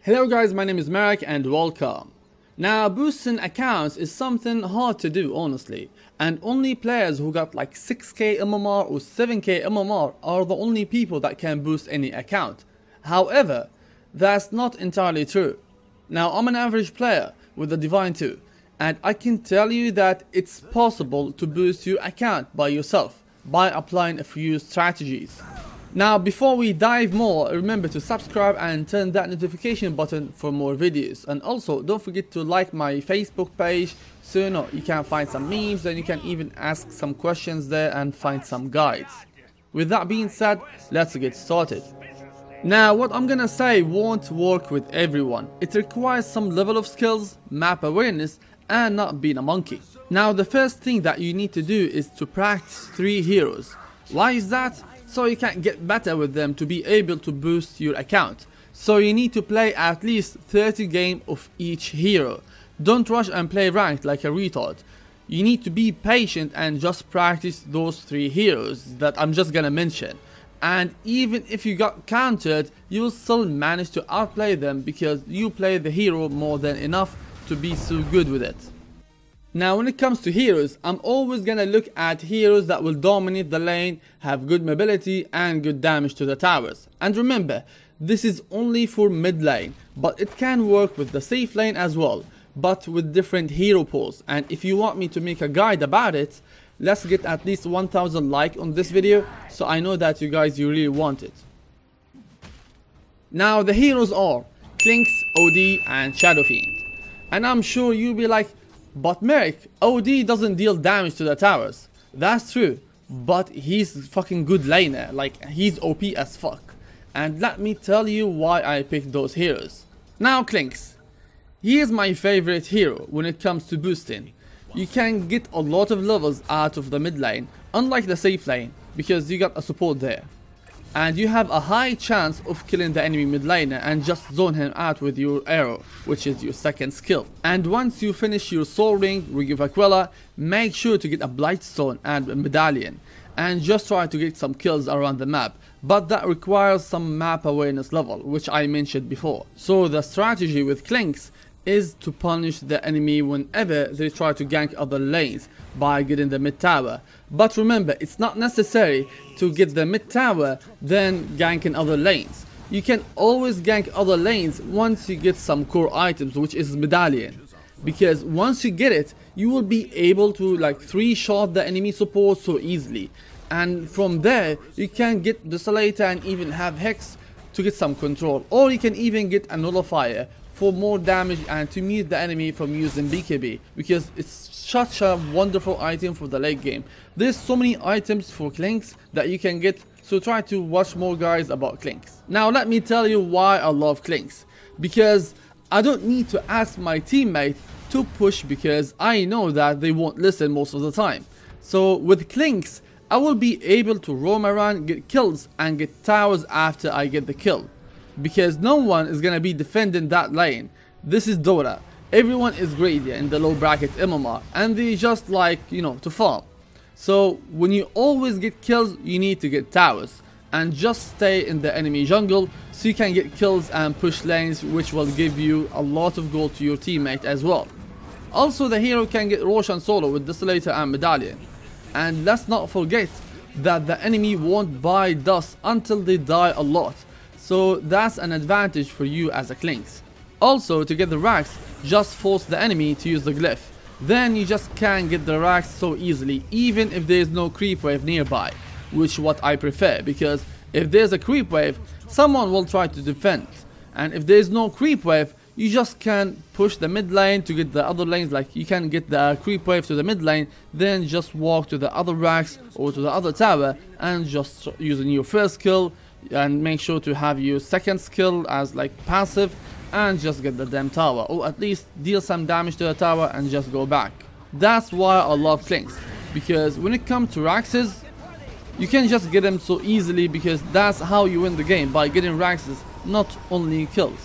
Hello guys, my name is Meric and welcome. Now boosting accounts is something hard to do honestly, and only players who got like 6k MMR or 7k MMR are the only people that can boost any account. However, that's not entirely true. Now I'm an average player with the Divine 2 and I can tell you that it's possible to boost your account by yourself by applying a few strategies. Now before we dive more, remember to subscribe and turn that notification button for more videos, and also don't forget to like my Facebook page so you can find some memes and you can even ask some questions there and find some guides. With that being said, let's get started. Now what I'm gonna say won't work with everyone. It requires some level of skills, map awareness, and not being a monkey. Now the first thing that you need to do is to practice 3 heroes. Why is that? So you can get better with them to be able to boost your account. So you need to play at least 30 games of each hero. Don't rush and play ranked like a retard. You need to be patient and just practice those 3 heroes that I'm just gonna mention. And even if you got countered, you will still manage to outplay them because you play the hero more than enough to be so good with it. Now when it comes to heroes, I'm always gonna look at heroes that will dominate the lane, have good mobility and good damage to the towers. And remember, this is only for mid lane, but it can work with the safe lane as well, but with different hero pools. And if you want me to make a guide about it, let's get at least 1000 likes on this video, so I know that you really want it. Now the heroes are Clinkz, OD and Shadow Fiend. And I'm sure you'll be like, but Meric, OD doesn't deal damage to the towers. That's true, but he's fucking good laner, like he's OP as fuck. And let me tell you why I picked those heroes. Now Clinkz, he is my favorite hero when it comes to boosting. You can get a lot of levels out of the mid lane, unlike the safe lane, because you got a support there. And you have a high chance of killing the enemy mid laner and just zone him out with your arrow, which is your second skill. And once you finish your soul ring, Ring of Aquila, make sure to get a Blightstone and a medallion, and just try to get some kills around the map, but that requires some map awareness level, which I mentioned before. So the strategy with Clinkz is to punish the enemy whenever they try to gank other lanes by getting the mid tower. But remember, it's not necessary to get the mid tower then ganking other lanes. You can always gank other lanes once you get some core items, which is medallion, because once you get it, you will be able to like 3-shot the enemy support so easily, and from there you can get Desolator and even have Hex to get some control, or you can even get a Nullifier for more damage and to mute the enemy from using BKB, because it's such a wonderful item for the late game. There's so many items for Clinkz that you can get, so try to watch more guys about Clinkz. Now let me tell you why I love Clinkz, because I don't need to ask my teammate to push because I know that they won't listen most of the time. So with Clinkz, I will be able to roam around, get kills and get towers after I get the kill, because no one is gonna be defending that lane. This is Dota. Everyone is greedy in the low bracket MMR and they just like, to farm. So when you always get kills, you need to get towers and just stay in the enemy jungle so you can get kills and push lanes, which will give you a lot of gold to your teammate as well. Also the hero can get Roshan solo with Desolator and Medallion. And let's not forget that the enemy won't buy dust until they die a lot. So that's an advantage for you as a Clinkz. Also, to get the racks, just force the enemy to use the glyph. Then you just can't get the racks so easily, even if there is no creep wave nearby, which what I prefer, because if there's a creep wave, someone will try to defend. And if there's no creep wave, you just can push the mid lane to get the other lanes, like you can get the creep wave to the mid lane, then just walk to the other racks or to the other tower and just using your first skill, and make sure to have your second skill as like passive and just get the damn tower, or at least deal some damage to the tower and just go back. That's why I love Clinkz, because when it comes to Raxes, you can just get them so easily, because that's how you win the game, by getting Raxes, not only kills.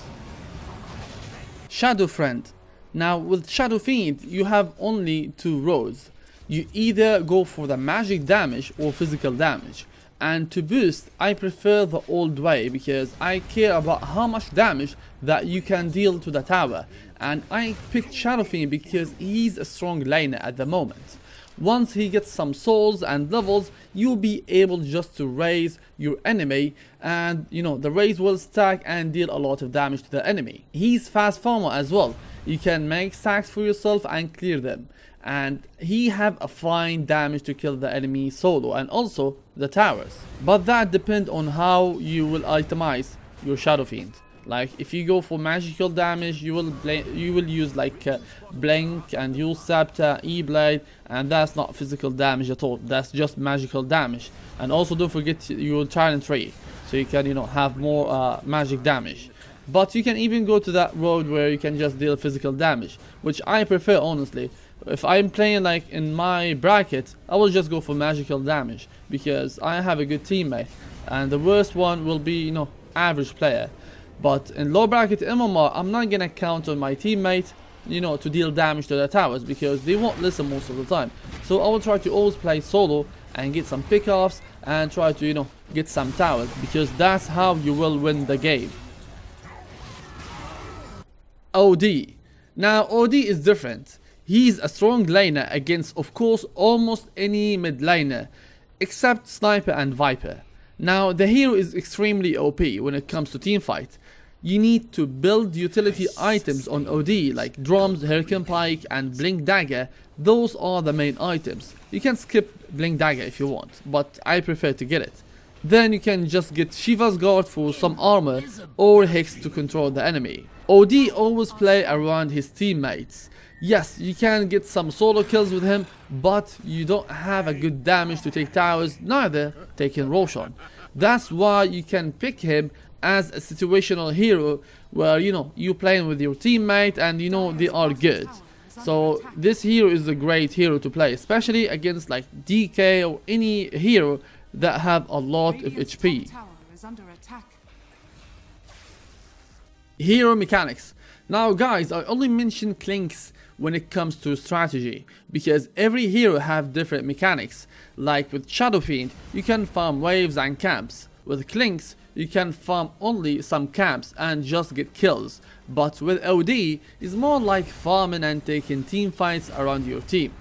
Shadow Friend. Now with Shadow Fiend, you have only 2 roads. You either go for the magic damage or physical damage. And to boost, I prefer the old way because I care about how much damage that you can deal to the tower. And I picked Shadow Fiend because he's a strong laner at the moment. Once he gets some souls and levels, you'll be able just to raise your enemy, and you know, the raise will stack and deal a lot of damage to the enemy. He's fast farmer as well. You can make stacks for yourself and clear them. And he have a fine damage to kill the enemy solo and also the towers. But that depends on how you will itemize your Shadow Fiend. Like if you go for magical damage, you will use like blink and use scepter, e-blade, and that's not physical damage at all. That's just magical damage. And also don't forget your talent tree, so you can, you know, have more magic damage. But you can even go to that road where you can just deal physical damage, which I prefer honestly. If I'm playing like in my bracket, I will just go for magical damage because I have a good teammate, and the worst one will be, you know, average player. But in low bracket MMR, I'm not gonna count on my teammate, you know, to deal damage to the towers because they won't listen most of the time. So I will try to always play solo and get some pickoffs and try to, you know, get some towers because that's how you will win the game. OD. Now OD is different. He's a strong laner against, of course, almost any mid laner except Sniper and Viper. Now the hero is extremely OP when it comes to teamfight. You need to build utility items on OD like drums, Hurricane Pike and Blink Dagger. Those are the main items. You can skip Blink Dagger if you want, but I prefer to get it. Then you can just get Shiva's Guard for some armor or Hex to control the enemy. OD always play around his teammates. Yes, you can get some solo kills with him, but you don't have a good damage to take towers, neither taking Roshan. That's why you can pick him as a situational hero where, you know, you playing with your teammate and you know they are good. So this hero is a great hero to play, especially against like DK or any hero that have a lot of HP. Hero mechanics. Now guys, I only mention Clinks when it comes to strategy because every hero have different mechanics. Like with Shadow Fiend, you can farm waves and camps. With Clinks, you can farm only some camps and just get kills. But with OD, it's more like farming and taking team fights around your team.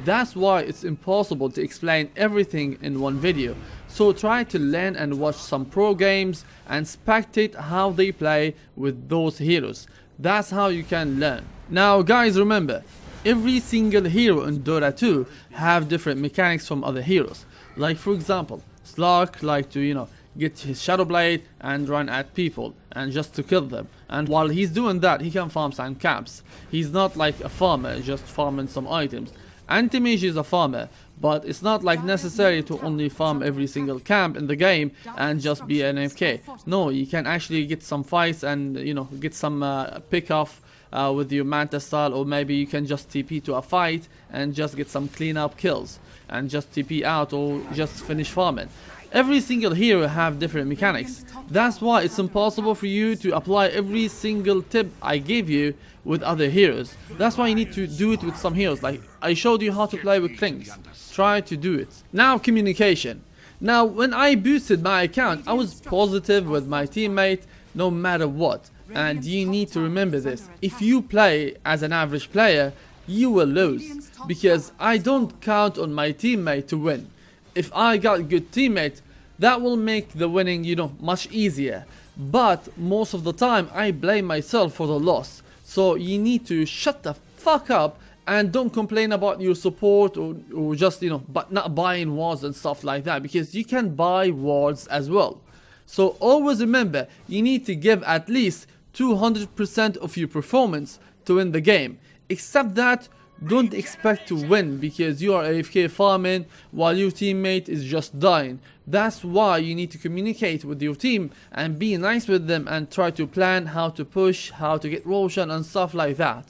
That's why it's impossible to explain everything in one video. So try to learn and watch some pro games and spectate how they play with those heroes. That's how you can learn. Now guys, remember, every single hero in Dota 2 have different mechanics from other heroes. Like for example, Slark like to, you know, get his Shadow Blade and run at people and just to kill them. And while he's doing that, he can farm some camps. He's not like a farmer, just farming some items. Anti-Mage is a farmer, but it's not like necessary to only farm every single camp in the game and just be an AFK. No, you can actually get some fights and, you know, get some pick off with your Manta style, or maybe you can just TP to a fight and just get some clean up kills and just TP out or just finish farming. Every single hero have different mechanics. That's why it's impossible for you to apply every single tip I gave you with other heroes. That's why you need to do it with some heroes. Like I showed you how to play with Clinks. Try to do it. Now communication. Now when I boosted my account, I was positive with my teammate no matter what. And you need to remember this. If you play as an average player, you will lose. Because I don't count on my teammate to win. If I got good teammate, that will make the winning, you know, much easier. But most of the time I blame myself for the loss. So you need to shut the fuck up and don't complain about your support or just, you know, but not buying wards and stuff like that, because you can buy wards as well. So always remember, you need to give at least 200% of your performance to win the game. Except that, don't expect to win because you are AFK farming while your teammate is just dying. That's why you need to communicate with your team and be nice with them and try to plan how to push, how to get Roshan and stuff like that.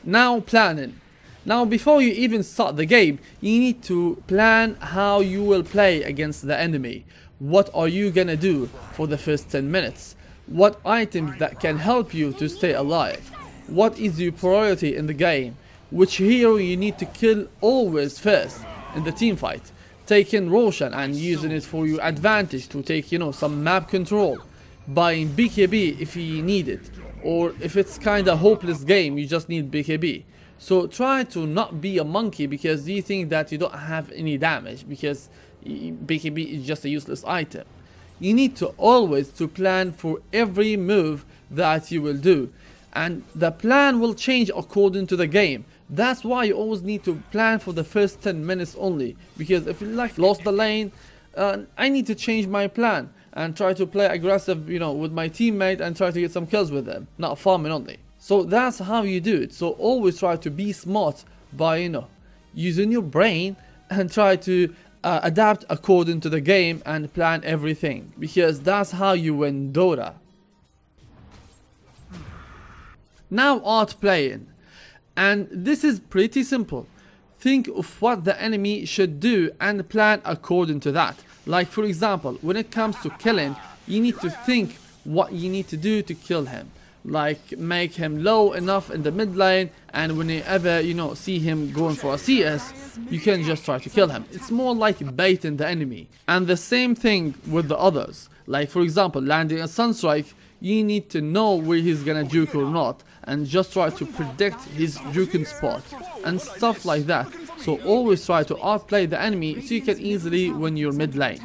Now planning. Now before you even start the game, you need to plan how you will play against the enemy. What are you gonna do for the first 10 minutes? What items that can help you to stay alive? What is your priority in the game? Which hero you need to kill always first in the team fight? taking Roshan and using it for your advantage to take, you know, some map control, buying BKB if you need it, or if it's kind of hopeless game, you just need BKB. So try to not be a monkey because you think that you don't have any damage because BKB is just a useless item. You need to always to plan for every move that you will do, and the plan will change according to the game. That's why you always need to plan for the first 10 minutes only, because if you like lost the lane, I need to change my plan and try to play aggressive, you know, with my teammate and try to get some kills with them, not farming only. So that's how you do it. So always try to be smart by, you know, using your brain and try to adapt according to the game and plan everything, because that's how you win Dota. Now art playing, and this is pretty simple. Think of what the enemy should do and plan according to that. Like for example, when it comes to killing, you need to think what you need to do to kill him. Like make him low enough in the mid lane, and whenever you know see him going for a CS, you can just try to kill him. It's more like baiting the enemy. And the same thing with the others. Like for example, landing a Sunstrike, you need to know where he's gonna juke or not, and just try to predict his juking spot and stuff like that. So always try to outplay the enemy so you can easily win your mid lane.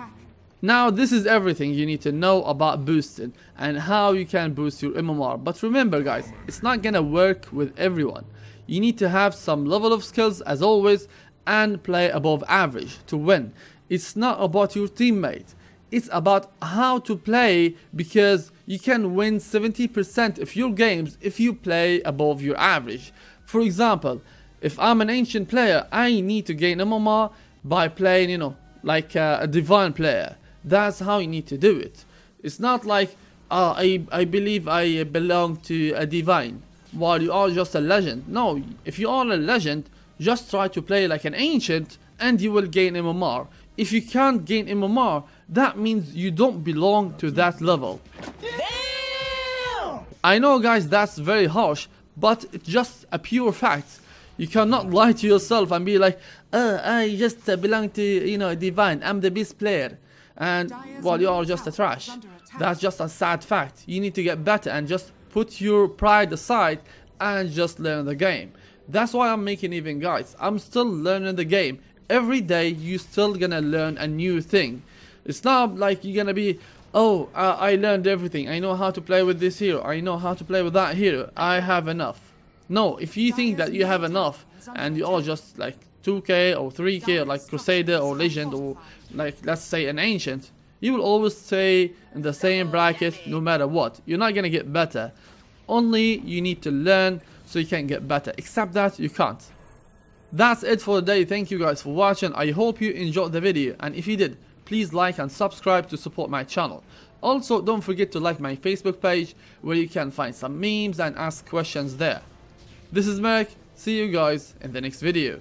Now this is everything you need to know about boosting and how you can boost your MMR. But remember guys, it's not gonna work with everyone. You need to have some level of skills as always and play above average to win. It's not about your teammate. It's about how to play, because you can win 70% of your games if you play above your average. For example, if I'm an ancient player, I need to gain MMR by playing, you know, like a divine player. That's how you need to do it. It's not like, I believe I belong to a divine while you are just a legend. No, if you are a legend, just try to play like an ancient and you will gain MMR. If you can't gain MMR, that means you don't belong to that level. Damn! I know guys, that's very harsh, but it's just a pure fact. You cannot lie to yourself and be like, I just belong to, you know, divine, I'm the best player. And well, you are just a trash. That's just a sad fact. You need to get better and just put your pride aside and just learn the game. That's why I'm making even guys. I'm still learning the game. Every day you still gonna learn a new thing. It's not like you're gonna be, oh, I learned everything. I know how to play with this hero. I know how to play with that hero. I have enough. No, if you think that you have enough and you are just like 2k or 3k or like Crusader or Legend or like let's say an Ancient, you will always stay in the same bracket no matter what. You're not gonna get better. Only you need to learn so you can get better. Except that you can't. That's it for the day. Thank you guys for watching. I hope you enjoyed the video, and if you did, please like and subscribe to support my channel. Also, don't forget to like my Facebook page where you can find some memes and ask questions there. This is Meric. See you guys in the next video.